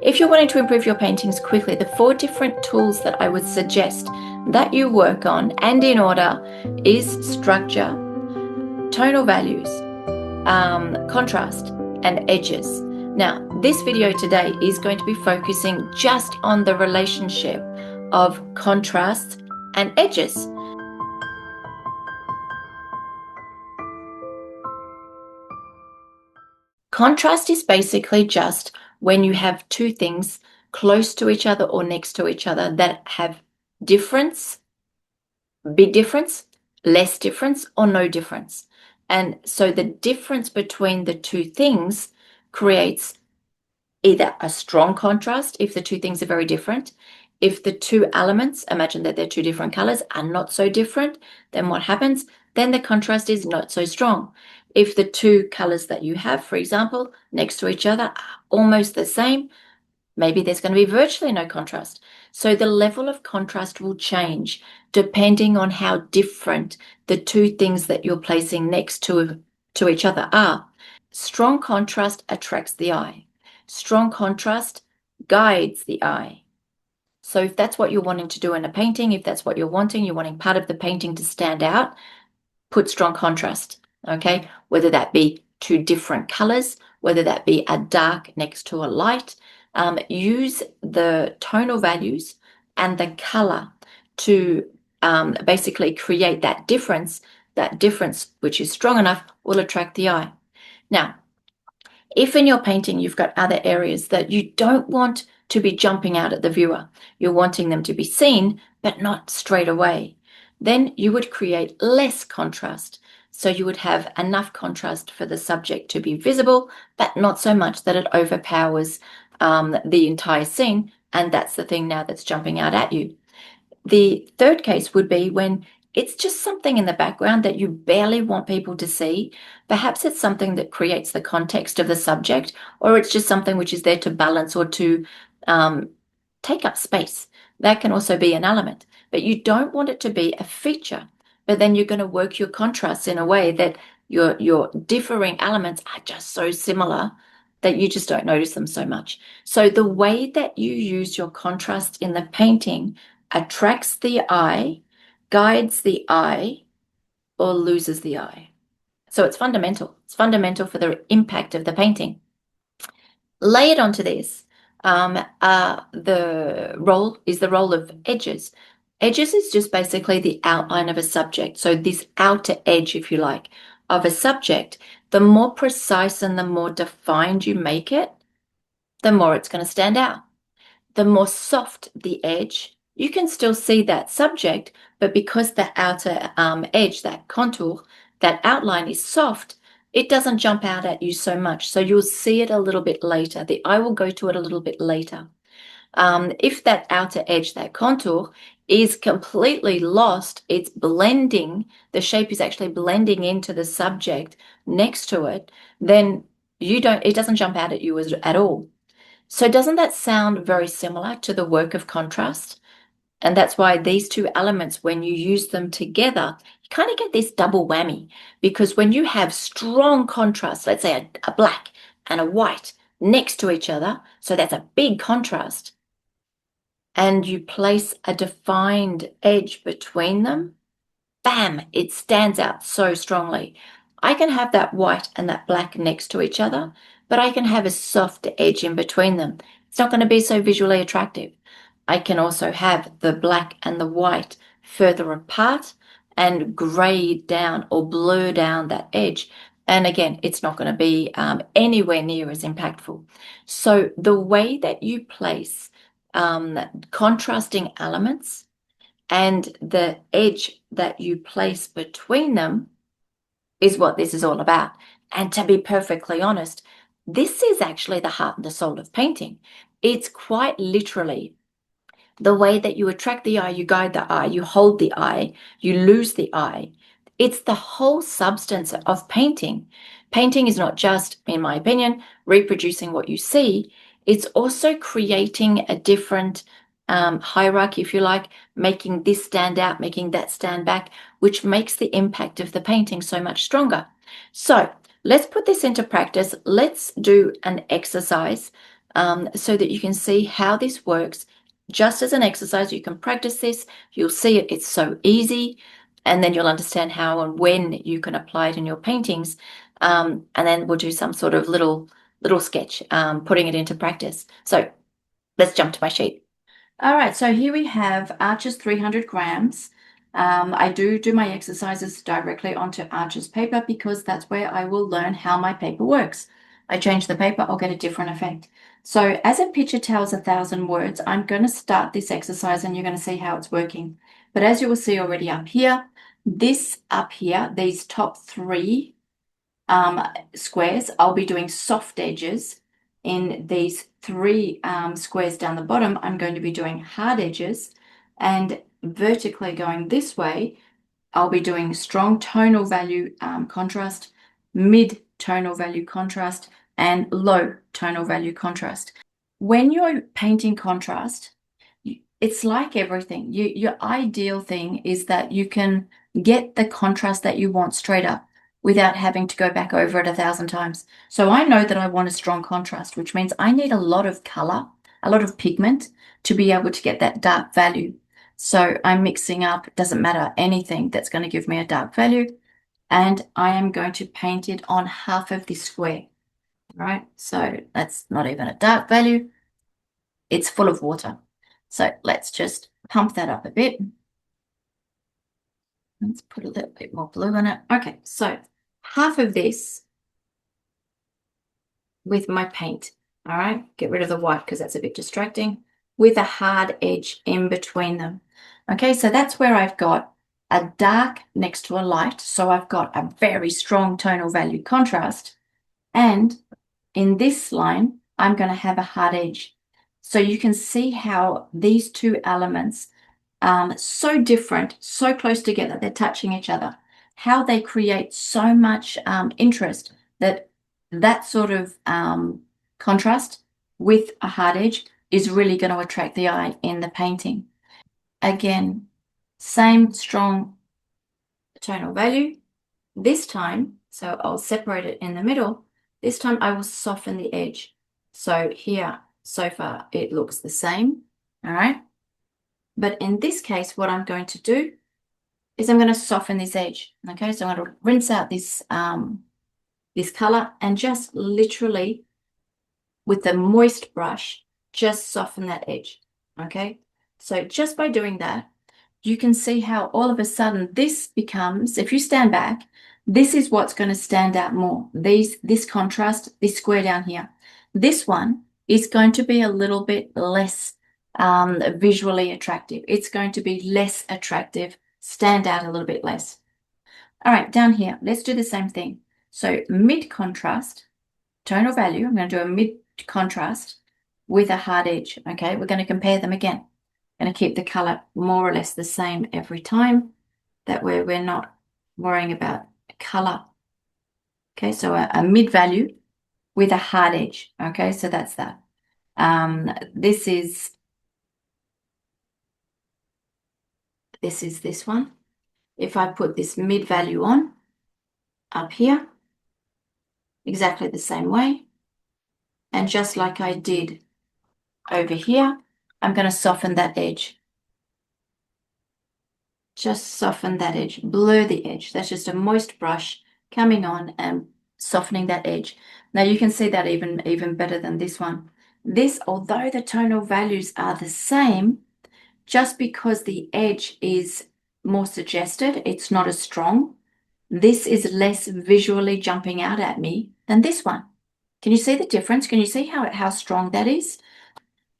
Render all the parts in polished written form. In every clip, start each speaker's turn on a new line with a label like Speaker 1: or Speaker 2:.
Speaker 1: If you're wanting to improve your paintings quickly, the 4 different tools that I would suggest that you work on and in order is structure, tonal values, contrast, and edges. Now, this video today is going to be focusing just on the relationship of contrast and edges. Contrast is basically just when you have two things close to each other or next to each other that have difference, big difference, less difference, or no difference. And so the difference between the two things creates either a strong contrast if the two things are very different. If the two elements, imagine that they're two different colors, are not so different, then what happens? Then the contrast is not so strong. If the two colors that you have, for example, next to each other are almost the same, maybe there's going to be virtually no contrast. So the level of contrast will change depending on how different the two things that you're placing next to each other are. Strong contrast attracts the eye. Strong contrast guides the eye. So if that's what you're wanting to do in a painting, if that's what you're wanting part of the painting to stand out, put strong contrast, okay? Whether that be two different colors, whether that be a dark next to a light, use the tonal values and the color to basically create that difference which is strong enough will attract the eye. Now, if in your painting you've got other areas that you don't want to be jumping out at the viewer, you're wanting them to be seen, but not straight away, then you would create less contrast. So you would have enough contrast for the subject to be visible, but not so much that it overpowers the entire scene, and that's the thing now that's jumping out at you. The third case would be when it's just something in the background that you barely want people to see. Perhaps it's something that creates the context of the subject, or it's just something which is there to balance or to take up space. That can also be an element, but you don't want it to be a feature. But then you're going to work your contrasts in a way that your differing elements are just so similar that you just don't notice them so much. So the way that you use your contrast in the painting attracts the eye, guides the eye, or loses the eye. So it's fundamental. It's fundamental for the impact of the painting. Layered onto this, the role of edges. Edges is just basically the outline of a subject. So this outer edge, if you like, of a subject, the more precise and the more defined you make it, the more it's going to stand out. The more soft the edge, you can still see that subject, but because the outer edge, that contour, that outline is soft, it doesn't jump out at you so much. So you'll see it a little bit later. The eye will go to it a little bit later. If that outer edge, that contour, is completely lost, it's blending, the shape is actually blending into the subject next to it, then it doesn't jump out at you at all. So doesn't that sound very similar to the work of contrast? And that's why these two elements, when you use them together, you kind of get this double whammy. Because when you have strong contrast, let's say a black and a white next to each other, so that's a big contrast, and you place a defined edge between them, bam, it stands out so strongly. I can have that white and that black next to each other, but I can have a soft edge in between them. It's not going to be so visually attractive. I can also have the black and the white further apart and grey down or blur down that edge. And again, it's not going to be anywhere near as impactful. So the way that you place contrasting elements and the edge that you place between them is what this is all about. And to be perfectly honest, this is actually the heart and the soul of painting. It's quite literally the way that you attract the eye, you guide the eye, you hold the eye, you lose the eye. It's the whole substance of painting. Painting is not just, in my opinion, reproducing what you see. It's also creating a different hierarchy, if you like, making this stand out, making that stand back, which makes the impact of the painting so much stronger. So let's put this into practice. Let's do an exercise so that you can see how this works. Just as an exercise, you can practice this. You'll see it. It's so easy. And then you'll understand how and when you can apply it in your paintings. And then we'll do some sort of little sketch, putting it into practice. So let's jump to my sheet. All right, so here we have Arches 300 grams. I do my exercises directly onto Arches paper because that's where I will learn how my paper works. I change the paper, I'll get a different effect. So as a picture tells 1,000 words, I'm going to start this exercise and you're going to see how it's working. But as you will see already up here, this up here, these top three squares, I'll be doing soft edges. In these three squares down the bottom, I'm going to be doing hard edges, and vertically going this way, I'll be doing strong tonal value contrast, mid tonal value contrast, and low tonal value contrast. When you're painting contrast, it's like everything. Your ideal thing is that you can get the contrast that you want straight up without having to go back over it 1,000 times. So I know that I want a strong contrast, which means I need a lot of color, a lot of pigment to be able to get that dark value. So I'm mixing up, it doesn't matter, anything that's going to give me a dark value. And I am going to paint it on half of this square. All right, so that's not even a dark value. It's full of water. So let's just pump that up a bit. Let's put a little bit more blue on it. Okay, so half of this with my paint. All right, get rid of the white because that's a bit distracting, with a hard edge in between them. Okay, so that's where I've got a dark next to a light. So I've got a very strong tonal value contrast. And in this line, I'm going to have a hard edge. So you can see how these two elements, so different, so close together, they're touching each other, how they create so much interest that sort of contrast with a hard edge is really going to attract the eye in the painting. Again, same strong tonal value. This time, so I'll separate it in the middle. This time I will soften the edge. So here, so far, it looks the same, all right? But in this case, what I'm going to do is I'm going to soften this edge, okay? So I'm going to rinse out this, this color and just literally, with the moist brush, just soften that edge, okay? So just by doing that, you can see how all of a sudden this becomes, if you stand back, this is what's going to stand out more. This contrast, this square down here. This one is going to be a little bit less visually attractive. It's going to be less attractive, stand out a little bit less. All right, down here, let's do the same thing. So mid contrast, tonal value, I'm going to do a mid contrast with a hard edge, okay? We're going to compare them again. Going to keep the color more or less the same every time. That way we're not worrying about color. Okay, so a mid value with a hard edge. Okay, so that's that. This is this one. If I put this mid value on up here, exactly the same way. And just like I did over here, I'm going to soften that edge. Just soften that edge, blur the edge. That's just a moist brush coming on and softening that edge. Now you can see that even better than this one. This, although the tonal values are the same, just because the edge is more suggested, it's not as strong, this is less visually jumping out at me than this one. Can you see the difference? Can you see how strong that is?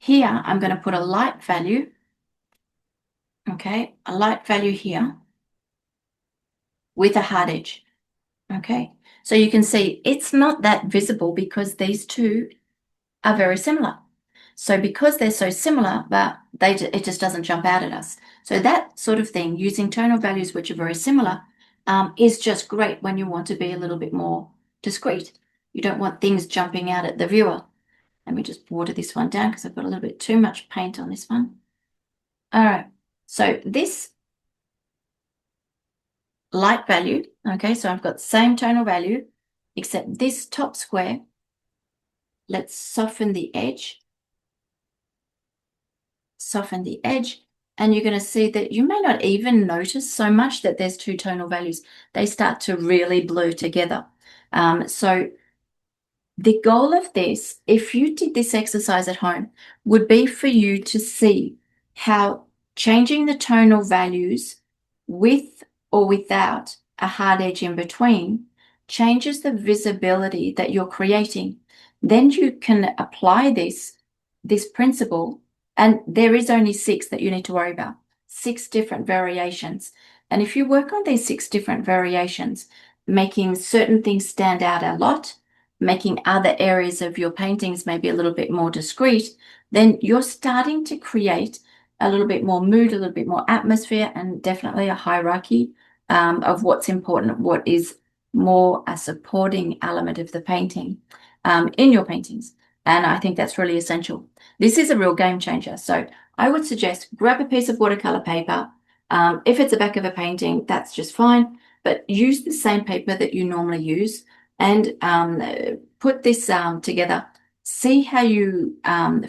Speaker 1: Here, I'm going to put a light value. Okay, a light value here with a hard edge. Okay, so you can see it's not that visible because these two are very similar. So because they're so similar, but it just doesn't jump out at us. So that sort of thing, using tonal values which are very similar, is just great when you want to be a little bit more discreet. You don't want things jumping out at the viewer. Let me just water this one down because I've got a little bit too much paint on this one. All right, so this light value, okay, so I've got the same tonal value, except this top square let's soften the edge. Soften the edge. And you're going to see that you may not even notice so much that there's two tonal values. They start to really blur together. So the goal of this, if you did this exercise at home, would be for you to see how changing the tonal values with or without a hard edge in between changes the visibility that you're creating. Then you can apply this principle, and there is only 6 that you need to worry about, 6 different variations. And if you work on these 6 different variations, making certain things stand out a lot, making other areas of your paintings maybe a little bit more discreet, then you're starting to create a little bit more mood, a little bit more atmosphere, and definitely a hierarchy of what's important, what is more a supporting element of the painting in your paintings. And I think that's really essential. This is a real game changer. So I would suggest grab a piece of watercolor paper. If it's the back of a painting, that's just fine, but use the same paper that you normally use and put this together. See how you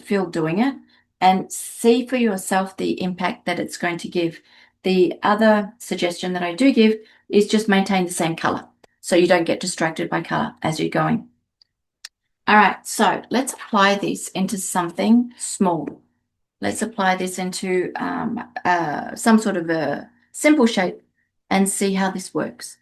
Speaker 1: feel doing it, and see for yourself the impact that it's going to give. The other suggestion that I do give is just maintain the same color so you don't get distracted by color as you're going. All right, so let's apply this into something small. Let's apply this into some sort of a simple shape and see how this works.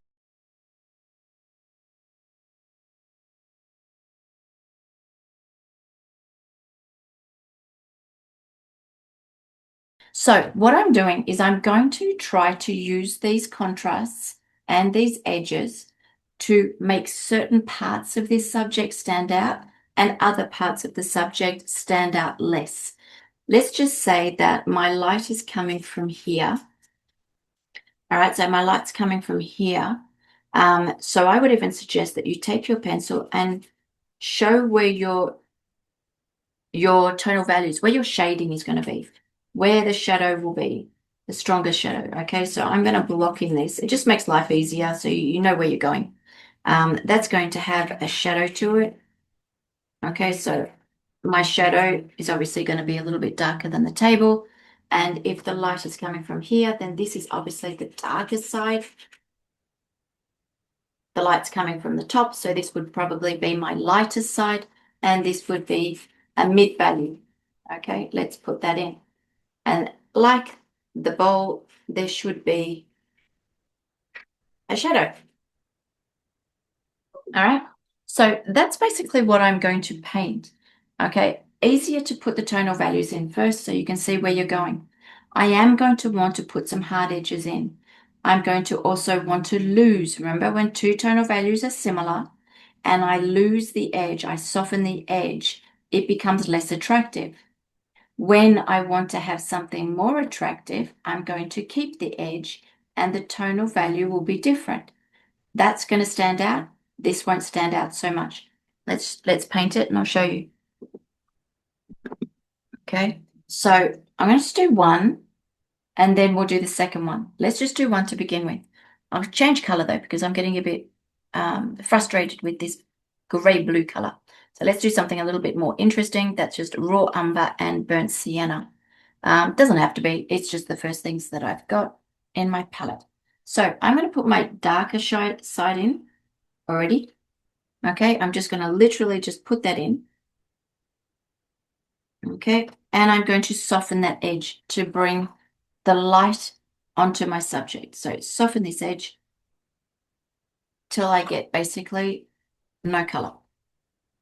Speaker 1: So what I'm doing is I'm going to try to use these contrasts and these edges to make certain parts of this subject stand out and other parts of the subject stand out less. Let's just say that my light is coming from here. All right, so my light's coming from here. So I would even suggest that you take your pencil and show where your tonal values, where your shading is going to be, where the shadow will be, the strongest shadow. Okay, so I'm going to block in this. It just makes life easier so you know where you're going. That's going to have a shadow to it. Okay, so my shadow is obviously going to be a little bit darker than the table. And if the light is coming from here, then this is obviously the darker side. The light's coming from the top, so this would probably be my lighter side, and this would be a mid value. Okay, let's put that in. And like the bowl, there should be a shadow. All right, so that's basically what I'm going to paint. Okay, easier to put the tonal values in first so you can see where you're going. I am going to want to put some hard edges in. I'm going to also want to lose. Remember, when two tonal values are similar and I lose the edge, I soften the edge, it becomes less attractive. When I want to have something more attractive, I'm going to keep the edge and the tonal value will be different. That's going to stand out. This won't stand out so much. Let's paint it and I'll show you. Okay, so I'm going to do one and then we'll do the second one. Let's just do one to begin with. I'll change color though because I'm getting a bit frustrated with this gray blue color. So let's do something a little bit more interesting. That's just raw umber and burnt sienna. Doesn't have to be. It's just the first things that I've got in my palette. So I'm going to put my darker side in already. Okay, I'm just going to literally just put that in. Okay, and I'm going to soften that edge to bring the light onto my subject. So soften this edge till I get basically no color.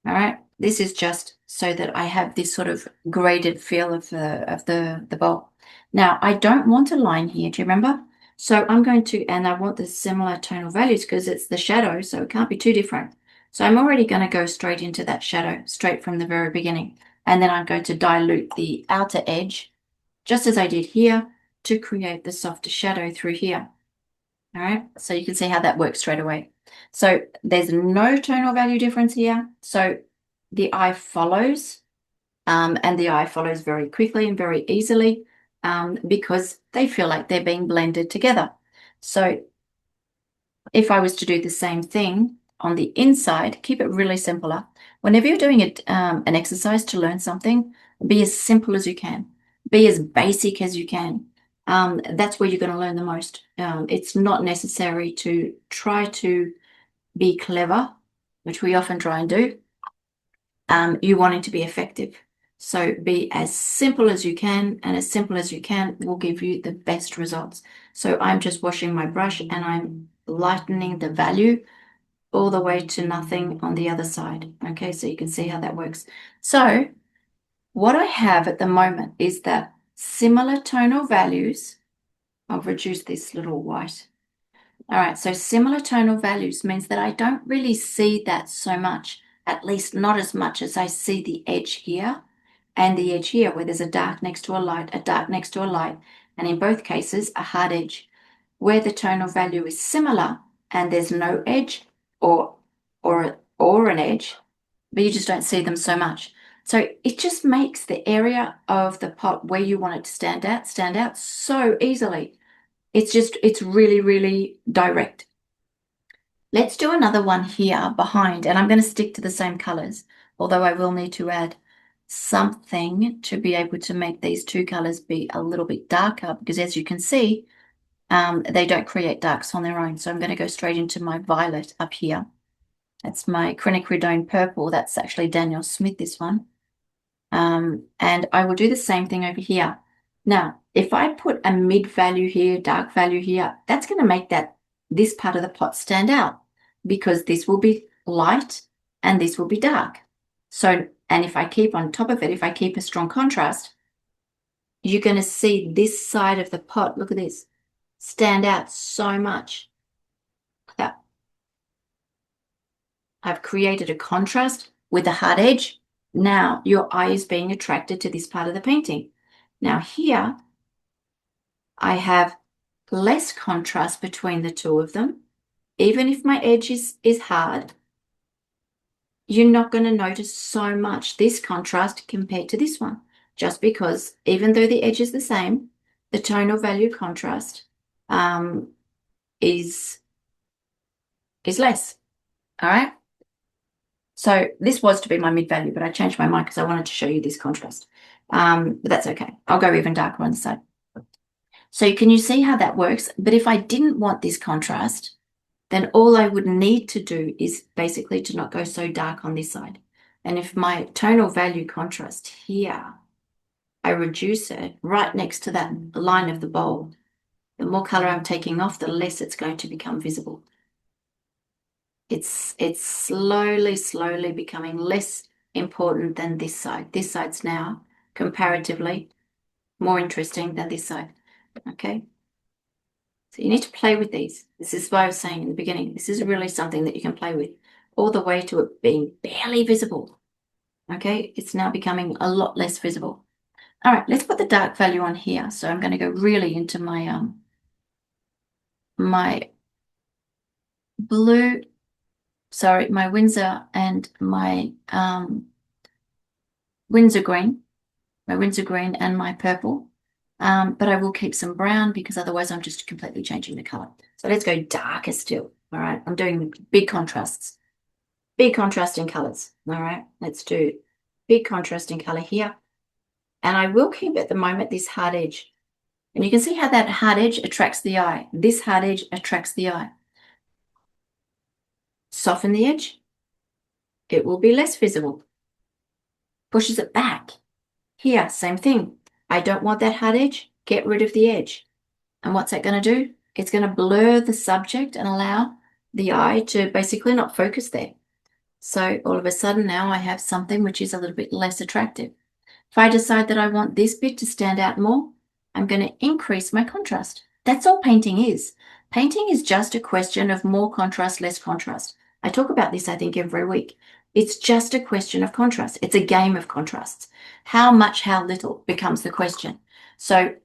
Speaker 1: All right, this is just so that I have this sort of graded feel of the bowl. Now I don't want a line here, do you remember? So I'm going to, and I want the similar tonal values because it's the shadow, so it can't be too different. So I'm already going to go straight into that shadow, straight from the very beginning. And then I'm going to dilute the outer edge, just as I did here, to create the softer shadow through here. All right, so you can see how that works straight away. So there's no tonal value difference here. So the eye follows, and the eye follows very quickly and very easily because they feel like they're being blended together. So if I was to do the same thing on the inside, keep it really simpler. Whenever you're doing an exercise to learn something, be as simple as you can. Be as basic as you can. That's where you're going to learn the most. It's not necessary to try to be clever, which we often try and do. You want it to be effective. So be as simple as you can, and as simple as you can will give you the best results. So I'm just washing my brush and I'm lightening the value all the way to nothing on the other side. Okay, so you can see how that works. So what I have at the moment is that similar tonal values. I'll reduce this little white. All right, so similar tonal values means that I don't really see that so much, at least not as much as I see the edge here and the edge here, where there's a dark next to a light, a dark next to a light, and in both cases, a hard edge. Where the tonal value is similar and there's no edge or an edge, but you just don't see them so much. So it just makes the area of the pot where you want it to stand out so easily. It's really, really direct. Let's do another one here behind, and I'm going to stick to the same colors, although I will need to add something to be able to make these two colors be a little bit darker, because as you can see, they don't create darks on their own. So I'm going to go straight into my violet up here. That's my quinacridone purple. That's actually Daniel Smith, this one. And I will do the same thing over here. Now, if I put a mid value here, dark value here, that's going to make this part of the pot stand out, because this will be light and this will be dark. So, and if I keep on top of it, if I keep a strong contrast, you're going to see this side of the pot, look at this, stand out so much. That I've created a contrast with a hard edge. Now your eye is being attracted to this part of the painting. Now here, I have less contrast between the two of them. Even if my edge is hard, you're not going to notice so much this contrast compared to this one, just because even though the edge is the same, the tonal value contrast is less. All right. So this was to be my mid value, but I changed my mind because I wanted to show you this contrast. But that's okay. I'll go even darker on the side. So can you see how that works? But if I didn't want this contrast, then all I would need to do is basically to not go so dark on this side. And if my tonal value contrast here, I reduce it right next to that line of the bowl, the more color I'm taking off, the less it's going to become visible. It's slowly becoming less important than this side. This side's now comparatively more interesting than this side. Okay. So you need to play with these. This is what I was saying in the beginning. This is really something that you can play with, all the way to it being barely visible. Okay, it's now becoming a lot less visible. All right, let's put the dark value on here. So I'm going to go really into my my blue, sorry, my Winsor and my Winsor green, and my purple. But I will keep some brown because otherwise I'm just completely changing the color. So let's go darker still. All right, I'm doing big contrasts, big contrasting colors. All right, let's do big contrasting color here. And I will keep at the moment this hard edge. And you can see how that hard edge attracts the eye. This hard edge attracts the eye. Soften the edge. It will be less visible. Pushes it back. Here, same thing. I don't want that hard edge. Get rid of the edge. And what's that going to do? It's going to blur the subject and allow the eye to basically not focus there. So all of a sudden now I have something which is a little bit less attractive. If I decide that I want this bit to stand out more, I'm going to increase my contrast. That's all painting is. Painting is just a question of more contrast, less contrast. I talk about this, I think, every week. It's just a question of contrast. It's a game of contrasts. How much, how little becomes the question. So it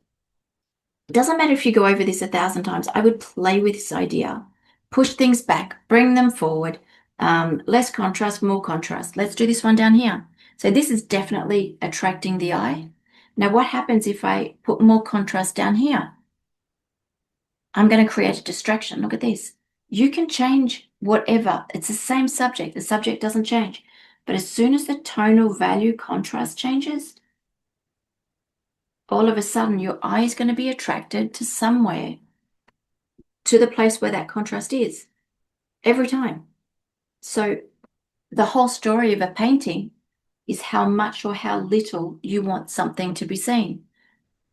Speaker 1: doesn't matter if you go over this 1,000 times. I would play with this idea, push things back, bring them forward, less contrast, more contrast. Let's do this one down here. So this is definitely attracting the eye. Now what happens if I put more contrast down here? I'm going to create a distraction. Look at this. You can change whatever. It's the same subject. The subject doesn't change. But as soon as the tonal value contrast changes, all of a sudden your eye is going to be attracted to somewhere, to the place where that contrast is, every time. So the whole story of a painting is how much or how little you want something to be seen.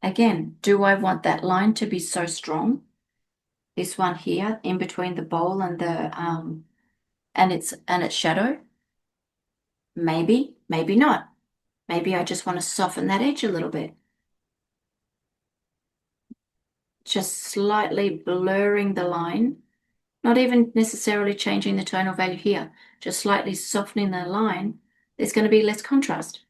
Speaker 1: Again, do I want that line to be so strong? This one here, in between the bowl and its shadow? Maybe, maybe not. Maybe I just want to soften that edge a little bit. Just slightly blurring the line, not even necessarily changing the tonal value here, just slightly softening the line. There's going to be less contrast.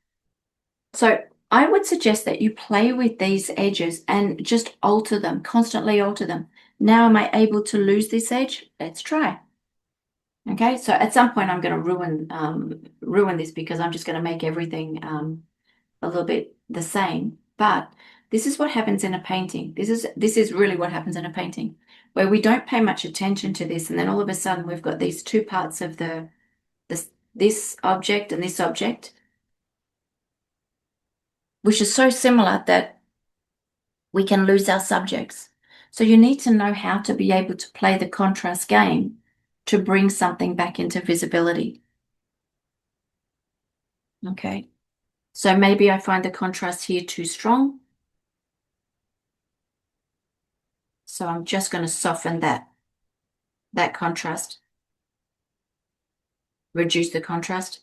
Speaker 1: So I would suggest that you play with these edges and just alter them, constantly alter them. Now, am I able to lose this edge? Let's try. Okay, so at some point I'm going to ruin this because I'm just going to make everything a little bit the same. But this is what happens in a painting. This is really what happens in a painting, where we don't pay much attention to this, and then all of a sudden we've got these two parts of this object and this object, which is so similar that we can lose our subjects. So you need to know how to be able to play the contrast game to bring something back into visibility. Okay, so maybe I find the contrast here too strong. So I'm just going to soften that contrast, reduce the contrast,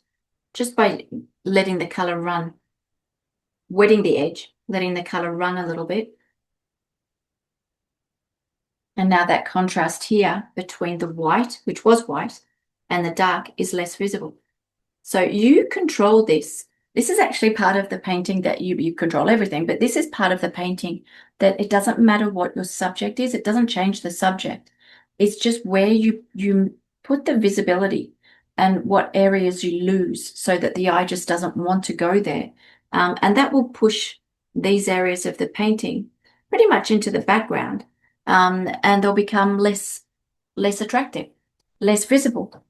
Speaker 1: just by letting the color run, wetting the edge, letting the color run a little bit. And now that contrast here between the white, which was white, and the dark is less visible. So you control this. This is actually part of the painting that you control everything, but this is part of the painting that it doesn't matter what your subject is. It doesn't change the subject. It's just where you put the visibility and what areas you lose so that the eye just doesn't want to go there. And that will push these areas of the painting pretty much into the background, and they'll become less attractive, less visible.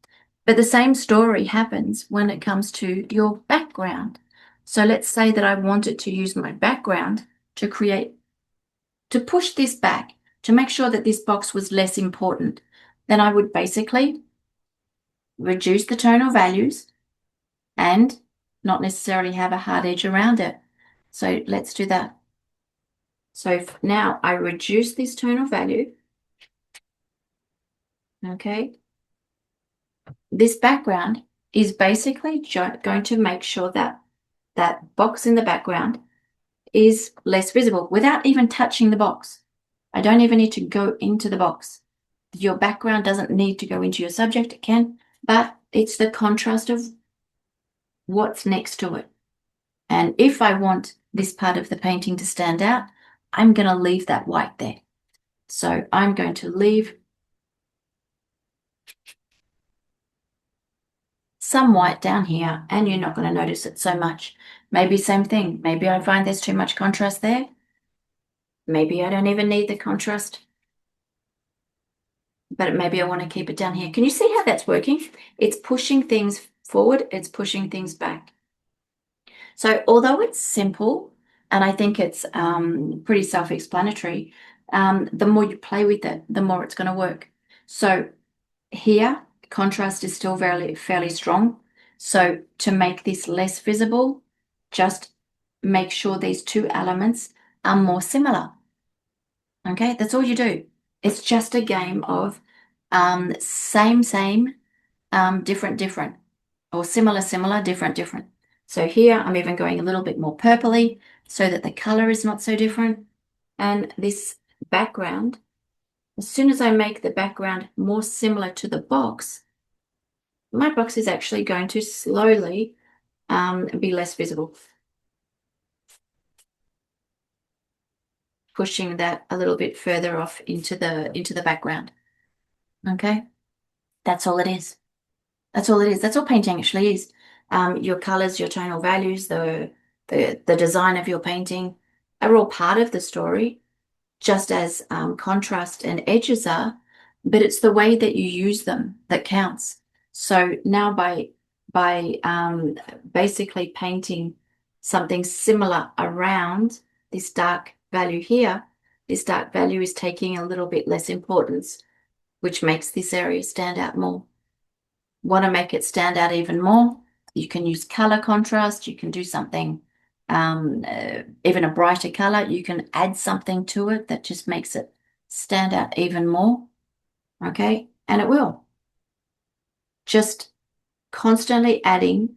Speaker 1: But the same story happens when it comes to your background. So let's say that I wanted to use my background to push this back, to make sure that this box was less important. Then I would basically reduce the tonal values and not necessarily have a hard edge around it. So let's do that. So now I reduce this tonal value. Okay. This background is basically going to make sure that that box in the background is less visible without even touching the box. I don't even need to go into the box. Your background doesn't need to go into your subject, it can, but it's the contrast of what's next to it. And if I want this part of the painting to stand out, I'm going to leave that white there. So I'm going to leave some white down here, and you're not going to notice it so much. Maybe same thing. Maybe I find there's too much contrast there. Maybe I don't even need the contrast, but maybe I want to keep it down here. Can you see how that's working? It's pushing things forward. It's pushing things back. So although it's simple, and I think it's pretty self-explanatory, the more you play with it, the more it's going to work. So here, contrast is still fairly strong. So to make this less visible, just make sure these two elements are more similar. Okay, that's all you do. It's just a game of same, different, or similar, different. So here I'm even going a little bit more purpley so that the color is not so different. And this background, as soon as I make the background more similar to the box, my box is actually going to slowly be less visible. Pushing that a little bit further off into the background. Okay, that's all it is. That's all it is. That's all painting actually is. Your colors, your tonal values, the design of your painting are all part of the story, just as contrast and edges are. but it's the way that you use them that counts. So now by basically painting something similar around this dark value here, this dark value is taking a little bit less importance, which makes this area stand out more. Want to make it stand out even more? You can use color contrast. You can do something, even a brighter color. You can add something to it that just makes it stand out even more. Okay, and it will. Just constantly adding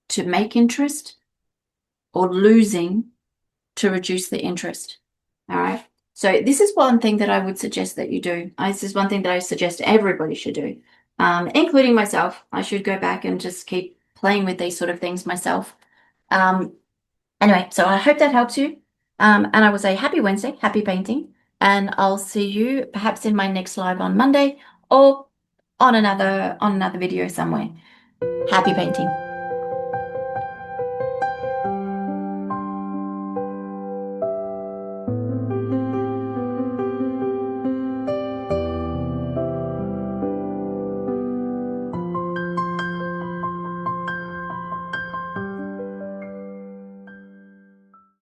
Speaker 1: to make interest or losing to reduce the interest. All right. So this is one thing that I would suggest that you do. This is one thing that I suggest everybody should do, including myself. I should go back and just keep playing with these sort of things myself. Anyway, so I hope that helps you. And I will say happy Wednesday, happy painting, and I'll see you perhaps in my next live on Monday or on another video somewhere. Happy painting.